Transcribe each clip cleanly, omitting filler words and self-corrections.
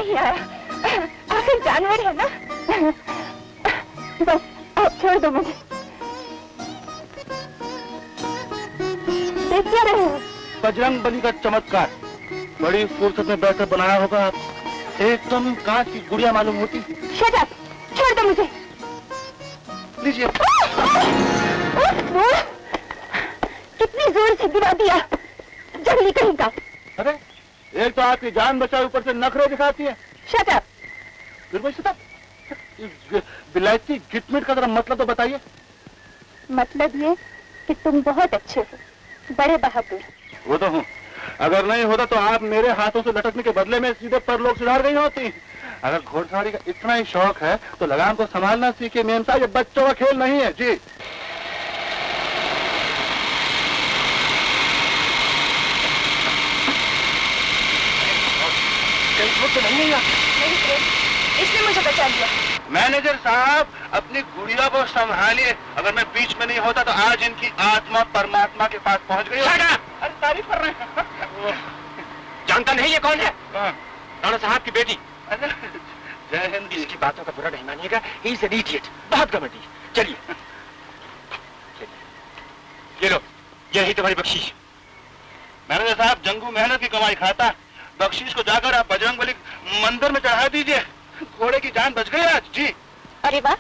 नहीं आया, आखिर जानवर है ना। बस आप छोड़ दो मुझे। देख क्या रहे हो? बजरंग बली का चमत्कार बड़ी फुर्सत में बैठकर बनाया होगा आप। एकदम कांच की गुड़िया मालूम होती। शट अप, छोड़ दो मुझे। लीजिए। कितनी जोर से गिरा दिया, जंगली कहीं का। अरे एक तो आपकी जान बचाओ, ऊपर से नखरे दिखाती है। Shut up. फिर भाई शट अप। विलायती गिटमिट का जरा मतलब तो बताइए। मतलब ये कि तुम बहुत अच्छे हो, बड़े बहादुर। वो तो हूँ, अगर नहीं होता तो आप मेरे हाथों से लटकने के बदले में सीधे परलोक सुधार गई होती। अगर घोड़सवारी का इतना ही शौक है तो लगाम को संभालना सीखे मेम साहब, ये बच्चों का खेल नहीं है जी। तो नहीं है नहीं, इसने मुझे बचा लिया। मैनेजर साहब अपनी गुड़िया को संभालिए, अगर मैं बीच में नहीं होता तो आज इनकी आत्मा परमात्मा के पास पहुंच गई। अरे तारीफ कर रहे हैं। जानता नहीं ये कौन है? राणा साहब की बेटी। जय हिंद। इसकी बातों का बुरा नहीं मानिएगा, ही इज एन इडियट, बहुत घमंडी। चलिए ये लो, यही तुम्हारी बख्शीश। मैनेजर साहब जंगू मेहनत की कमाई खाता, बख्शीश को जाकर आप बजरंगबली मंदिर में चढ़ा दीजिए। घोड़े की जान बच गई आज जी। अरे वाह,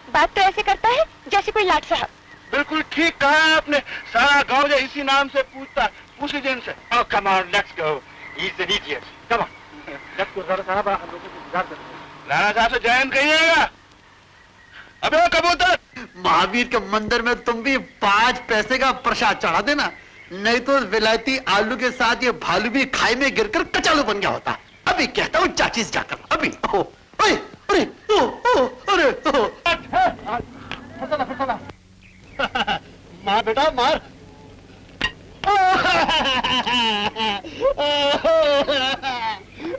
बात तो ऐसे करता है जैसे कोई लाट साहब। बिल्कुल ठीक कहा आपने, सारा गांव जो इसी नाम से पूछता, पूछ लीजिए इनसे। Oh, come on, let's go. He's an idiot. Come on. Let's go, Rana साहब, हम लोगों को इंतजार करते हैं। राणा साहब से जय हिंद कहिएगा। अबे कबूतर, महावीर के मंदिर में तुम भी 5 पैसे का प्रसाद चढ़ा देना, नहीं तो विलायती आलू के साथ ये भालू भी खाई में गिरकर कचालू बन गया होता। अभी कहता हूँ चाची से जाकर, अभी। अरे अरे अरे मार बेटा मार।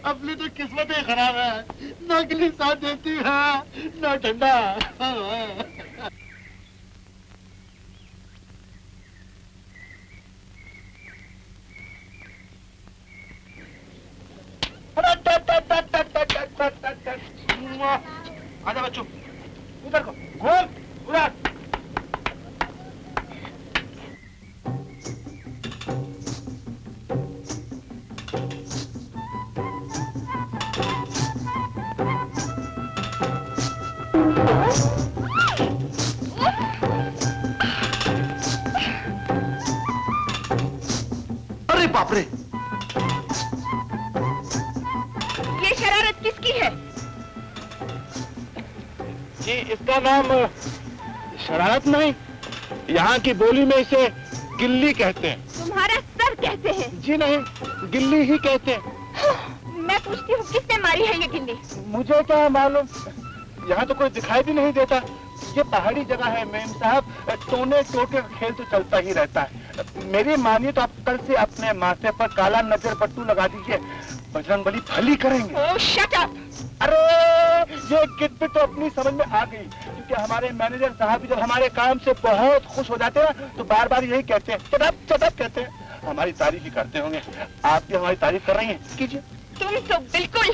अपनी तो किस्मत ही खराब है, ना गिल्ली साथ देती है ना ठंडा। आजा बच्चों, उधर को घूम, उधर। अरे बाप रे, ये शरारत किसकी है? जी इसका नाम शरारत नहीं, यहाँ की बोली में इसे गिल्ली कहते हैं। तुम्हारा सर कहते हैं। जी नहीं, गिल्ली ही कहते हैं। मैं पूछती हूँ किसने मारी है ये गिल्ली? मुझे क्या मालूम, यहाँ तो कोई दिखाई भी नहीं देता। ये पहाड़ी जगह है मेम साहब, टोने टोटे खेल तो चलता ही रहता है। मेरी मानिए तो आप कल से अपने माथे पर काला नजर पट्टू लगा दीजिए, बजरंगबली भली करेंगे। ओह शट अप। अरे ये गिद्ध तो अपनी समझ में आ गई, क्योंकि हमारे मैनेजर साहब जब हमारे काम से बहुत खुश हो जाते हैं तो बार बार यही कहते हैं, चटप कहते हैं। हमारी तारीफ ही करते होंगे, आप भी हमारी तारीफ कर रही हैं, कीजिए। तुम तो बिल्कुल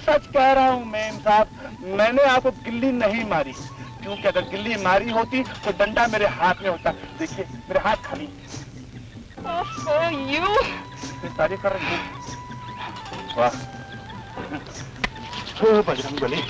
सच कह रहा हूँ मेम साहब, मैंने आपको गिल्ली नहीं मारी, क्योंकि अगर गिल्ली मारी होती तो डंडा मेरे हाथ में होता। देखिए मेरे हाथ खाली। यू तारीफ कर रही हूँ। वाह बजरंगबली।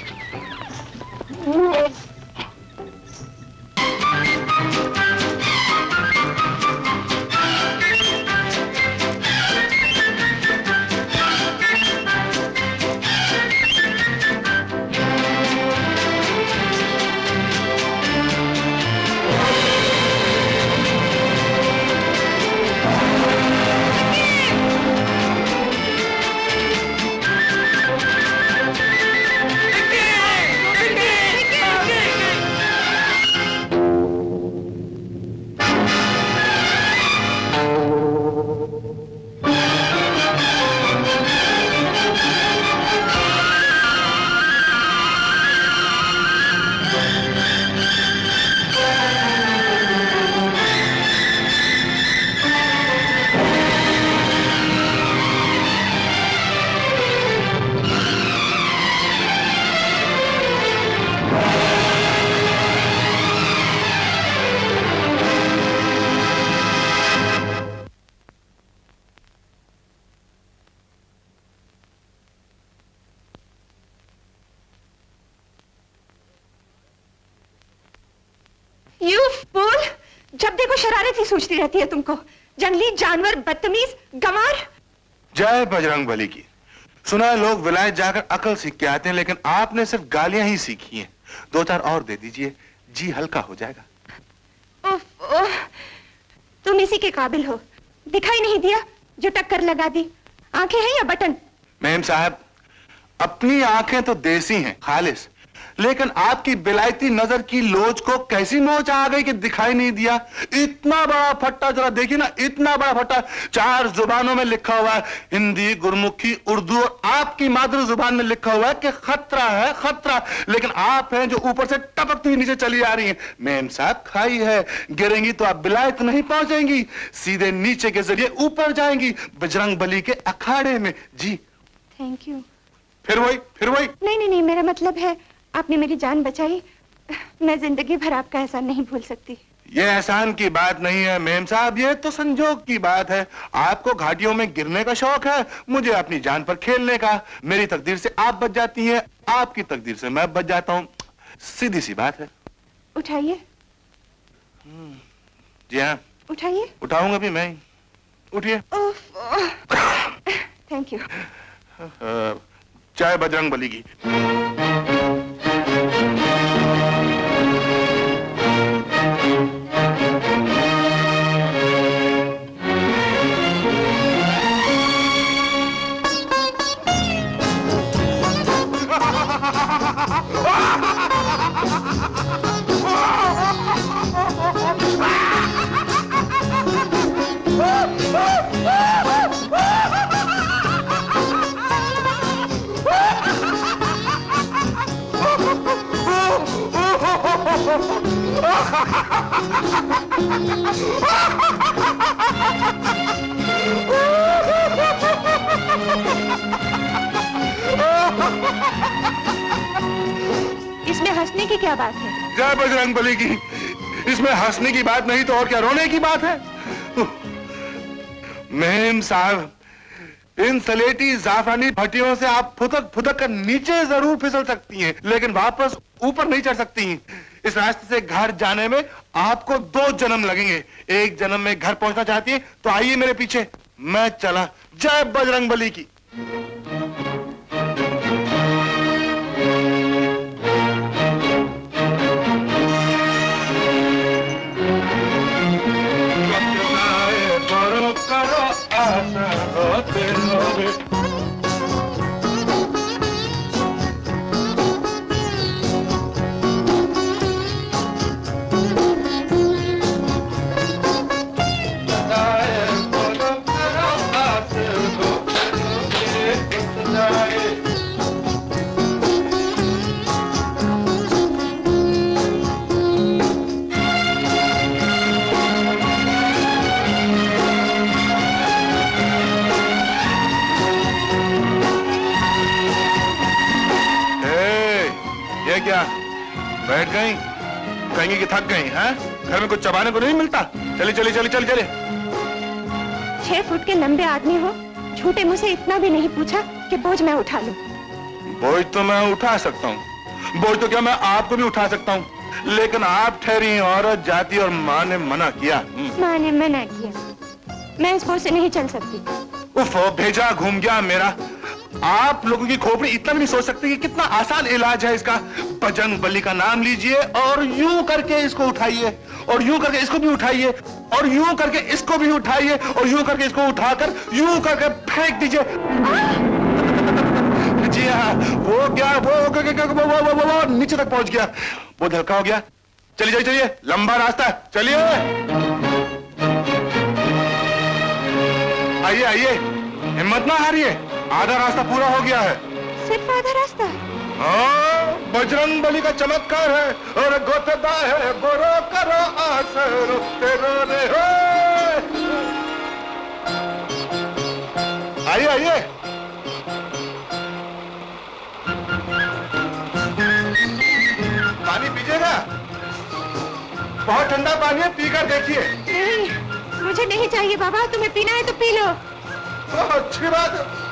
औरत ही सोचती रहती है तुमको, जंगली जानवर, बदतमीज, गंवार। जय बजरंग बली की। सुना है लोग विलायत जाकर अकल सीख के आते हैं, लेकिन आपने सिर्फ गालियां ही सीखी हैं। 2-4 और दे दीजिए, जी हल्का हो जाएगा। उफ, उफ, तुम इसी के काबिल हो। दिखाई नहीं दिया जो टक्कर लगा दी? आंखें हैं या बटन? मेम साहब, अपनी आंखें तो देसी हैं, खालिस, लेकिन आपकी बिलायती नजर की लोच को कैसी नोच आ गई कि दिखाई नहीं दिया। इतना बड़ा फट्टा, जरा देखिए ना, इतना बड़ा फट्टा, 4 जुबानों में लिखा हुआ है, हिंदी, गुरमुखी, उर्दू और आपकी मातृ जुबान में लिखा हुआ है कि खतरा है, खतरा। लेकिन आप हैं जो ऊपर से टपकती हुई नीचे चली आ रही हैं। मेम साहब, खाई है, गिरेंगी तो आप बिलायत नहीं पहुंचेंगी, सीधे नीचे के जरिए ऊपर जाएंगी, बजरंग बली के अखाड़े में। जी थैंक यू। फिर वही। नहीं नहीं नहीं, मेरा मतलब है आपने मेरी जान बचाई, मैं जिंदगी भर आपका एहसान नहीं भूल सकती। ये एहसान की बात नहीं है मेम साहब, ये तो संजोग की बात है। आपको घाटियों में गिरने का शौक है, मुझे अपनी जान पर खेलने का। मेरी तकदीर से आप बच जाती हैं, आपकी तकदीर से मैं बच जाता हूँ, सीधी सी बात है। उठाइए। जी हाँ, उठाइए। उठाऊंगा भी मैं ही। उठिए। Thank you. चाय बजरंग बली की। इसमें हंसने की क्या बात है? जय बजरंग बली की। इसमें हंसने की बात नहीं तो और क्या रोने की बात है। मेम साहब, इन सलेटी जाफरानी भट्टियों से आप फुदक फुदक कर नीचे जरूर फिसल सकती हैं, लेकिन वापस ऊपर नहीं चढ़ सकती। इस रास्ते से घर जाने में आपको 2 जन्म लगेंगे। एक जन्म में घर पहुंचना चाहती है तो आइए मेरे पीछे, मैं चला। जय बजरंग बली की। क्या बैठ गई? कहेंगी कि थक गई हैं? घर में कुछ चबाने को नहीं मिलता? चलिए चलिए चलिए चलिए चलिए। 6 फुट के लंबे आदमी हो, झूठे मुंह से इतना भी नहीं पूछा कि बोझ मैं उठा लूं। बोझ तो मैं उठा सकता हूँ, बोझ तो क्या मैं आपको भी उठा सकता हूँ, लेकिन आप ठहरी औरत जाती और माँ ने मना किया। माँ ने मना किया? मैं इस बोझ से नहीं चल सकती। उफ, भेजा घूम गया मेरा। आप लोगों की खोपड़ी इतना भी नहीं सोच सकते कि कितना आसान इलाज है इसका। बजरंग बली का नाम लीजिए और यूं करके इसको उठाइए, और यूं करके इसको भी उठाइए, और यूं करके इसको भी उठाइए, और यूं करके इसको उठाकर यूं करके फेंक दीजिए। जी हाँ, वो क्या, वो नीचे तक पहुंच गया, वो हल्का हो गया। चलिए चलिए चलिए, लंबा रास्ता है, चलिए। आइए आइए, हिम्मत ना हारिए, आधा रास्ता पूरा हो गया है। सिर्फ आधा रास्ता? हाँ, बजरंग बली का चमत्कार है। और गोतदा है गोरो करो आसरो तेरो रे हो। आइए आइए। पानी पीजिएगा, बहुत ठंडा पानी है, पीकर देखिए। नहीं, मुझे नहीं चाहिए बाबा, तुम्हें पीना है तो पी लो। अच्छी बात है।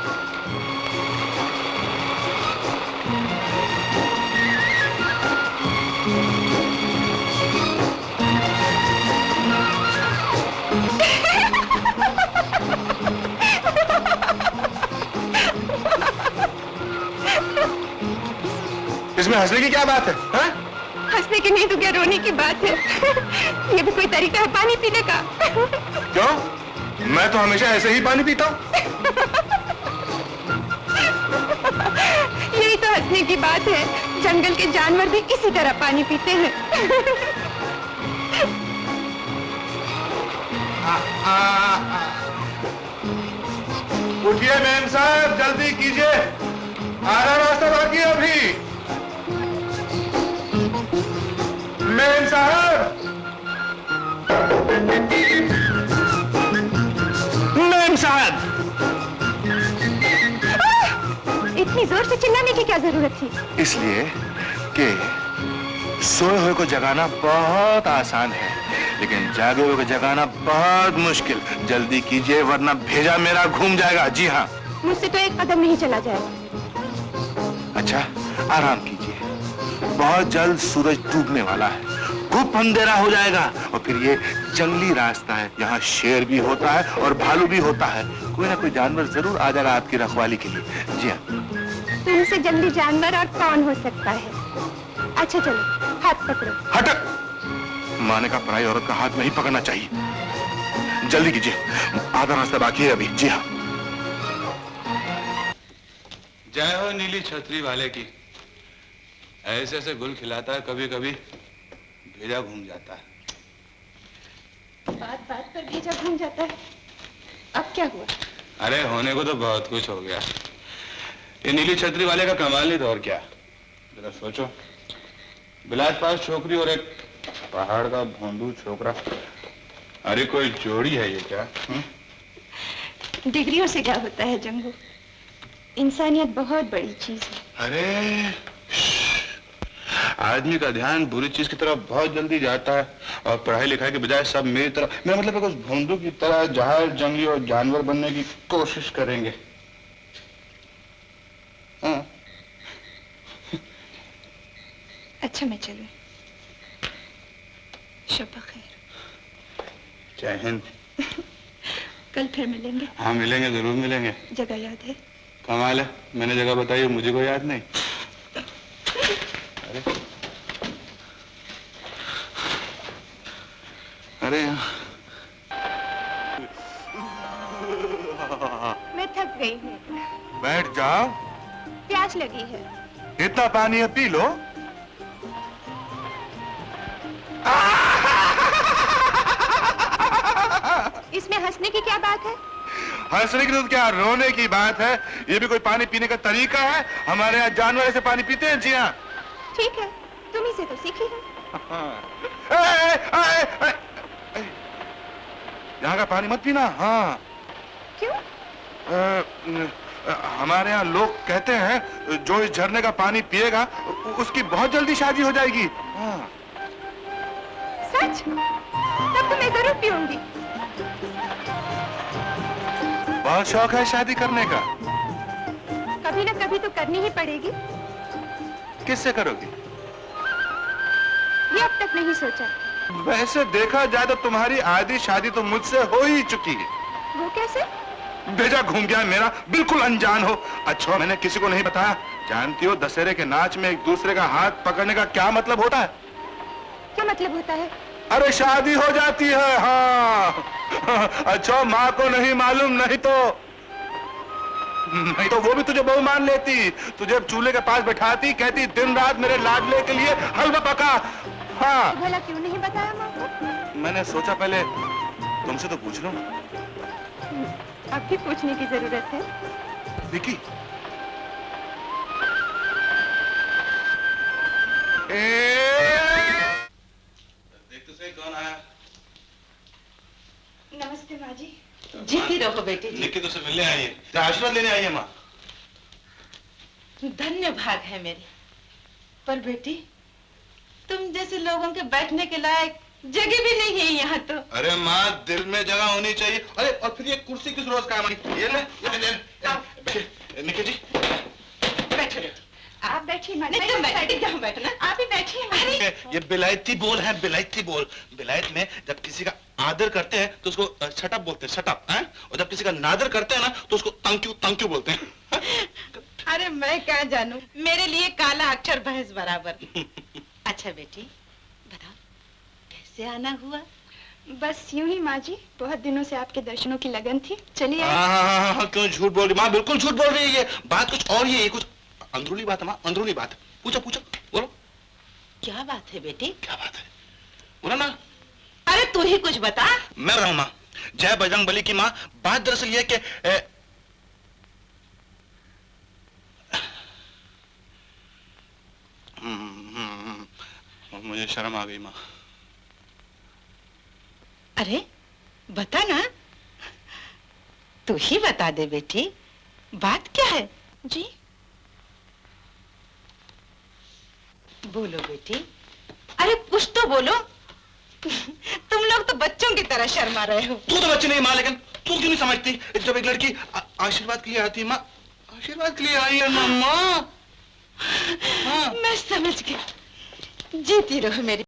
इसमें हंसने की क्या बात है, हाँ? हंसने की नहीं तो क्या रोने की बात है। ये भी कोई तरीका है पानी पीने का? क्यों? मैं तो हमेशा ऐसे ही पानी पीता हूँ। यही तो हंसने की बात है। जंगल के जानवर भी इसी तरह पानी पीते हैं। उठिए मैम साहब, जल्दी कीजिए, आधा रास्ता बाकी है अभी। मैम साहब, मैम साहब। इतनी जोर से चिल्लाने की क्या जरूरत थी? इसलिए कि सोए हुए को जगाना बहुत आसान है, लेकिन जागे हुए को जगाना बहुत मुश्किल। जल्दी कीजिए वरना भेजा मेरा घूम जाएगा। जी हाँ। मुझसे तो एक कदम नहीं चला जाएगा। अच्छा, आराम कीजिए, बहुत जल्द सूरज डूबने वाला है, खूब अंधेरा हो जाएगा। और फिर ये जंगली रास्ता है, यहाँ शेर भी होता है और भालू भी होता है। कोई ना कोई जानवर जरूर आ जाएगा आपकी रखवाली के लिए। जी हाँ। तुमसे जल्दी जानवर और कौन हो सकता है? अच्छा चलो, हाथ पकड़ो। हटक! माने का पराई औरत का हाथ नहीं पकड़ना चाहिए। जल्दी कीजिए, आधा रास्ता बाकी है अभी। जी हाँ। जय हो नीली छतरी वाले की। ऐसे ऐसे गुल खिलाता है, कभी कभी भेजा घूम जाता है। बात बात पर भेजा घूम जाता है। अब क्या हुआ? अरे होने को तो बहुत कुछ हो गया। ये नीली छतरी वाले का कमाल नहीं तो और क्या। जरा सोचो, बिलात पास छोकरी और एक पहाड़ का भोंदू छोकरा। अरे कोई जोड़ी है ये क्या? डिग्रियों से क्या होता है जंगू? इंसानियत बहुत बड़ी चीज है। अरे आदमी का ध्यान बुरी चीज की तरफ बहुत जल्दी जाता है और पढ़ाई लिखाई के बजाय सब मेरी तरह, मेरा मतलब है कि उस भोंदू की तरह जहाज जंगली और जानवर बनने की कोशिश करेंगे। हाँ। अच्छा मैं चलूं? शब खैर। जय हिंद। कल फिर मिलेंगे। हाँ मिलेंगे, जरूर मिलेंगे। जगह याद है? कमाल है, मैंने जगह बताई, मुझे को याद नहीं। अरे अरे मैं थक गई हूँ। बैठ जाओ, प्यास लगी है। इतना पानी है, पी लो। इसमें हंसने की क्या बात है? हंसने की तो क्या, रोने की बात है। ये भी कोई पानी पीने का तरीका है? हमारे यहाँ जानवर ऐसे पानी पीते हैं। जी हाँ। ठीक है, तुम ही से तो सीखी है। यहाँ का पानी मत पीना। हाँ। क्यों? हमारे यहाँ लोग कहते हैं जो इस झरने का पानी पिएगा उसकी बहुत जल्दी शादी हो जाएगी। हाँ। सच? तब तो मैं जरूर पीऊंगी। बहुत शौक है शादी करने का? कभी ना कभी तो करनी ही पड़ेगी। किससे करोगी? ये अब तक नहीं सोचा। वैसे देखा जाए तो तुम्हारी आधी शादी तो मुझसे हो ही चुकी है। वो कैसे? भेजा घूम गया मेरा, बिल्कुल अनजान हो। अच्छा मैंने किसी को नहीं बताया। जानती हो दशहरे के नाच में एक दूसरे का हाथ पकड़ने का क्या मतलब होता है? क्या मतलब होता है? अरे शादी हो जाती है। हाँ। अच्छा माँ को नहीं मालूम, नहीं तो वो भी तुझे बहू मान लेती, तुझे चूल्हे के पास बैठाती, कहती दिन रात मेरे लाडले के लिए हलवा पका। हाँ। तो भला क्यों नहीं बताया माँ को? मैंने सोचा पहले तुमसे तो पूछ लूं। अब भी पूछने की जरूरत है? विकी, देख तो सही कौन आया। नमस्ते माँ जी। जीती रहो बेटी जी। निक्की तुझसे मिलने आई है, आशीर्वाद लेने आई है माँ। धन्य भाग है मेरे। पर बेटी तुम जैसे लोगों के बैठने के लायक जगह भी नहीं है यहाँ तो। अरे माँ दिल में जगह होनी चाहिए। अरे और फिर ये कुर्सी किस रोज काम आई? ये ले, निक्की जी बैठो। आप बैठिए माँ जी। नहीं तुम बैठो, जहाँ बैठना। आप ही बैठिए माँ जी। ये बिलायती बोल है, बिलायती बोल। बिलायत में जब किसी का आदर करते हैं तो उसको शटअप बोलते हैं, शटअप। और जब किसी का नादर करते हैं ना तो उसको तंक्यू तंक्यू बोलते हैं। अरे मैं क्या जानूं, मेरे लिए काला अक्षर भैंस बराबर। अच्छा बेटी बताओ, कैसे आना हुआ? बस यूं ही माँ जी, बहुत दिनों से आपके दर्शनों की लगन थी, चलिए आए। हाँ, क्यों झूठ बोल रही माँ? बिल्कुल झूठ बोल रही है। ये बात कुछ और ही है, ये कुछ अंदरूनी बात है माँ, अंदरूनी बात है। पूछो पूछो, बोलो क्या बात है बेटी? क्या बात है, बोलो ना। अरे तू ही कुछ बता। मैं बताऊं माँ? जय बजरंग बली की माँ, बात दरअसल ये कि मुझे शर्म आ गई माँ। अरे बता ना, तू ही बता दे बेटी, बात क्या है? जी बोलो बेटी, अरे कुछ तो बोलो। तुम लोग तो बच्चों की तरह शर्मा रहे हो। तू तो बच्ची नहीं माँ, लेकिन तू क्यों नहीं समझती? जब एक लड़की आशीर्वाद के लिए आती है माँ, आशीर्वाद के लिए आई है ना माँ। मैं समझ गई, जीती रहो मेरी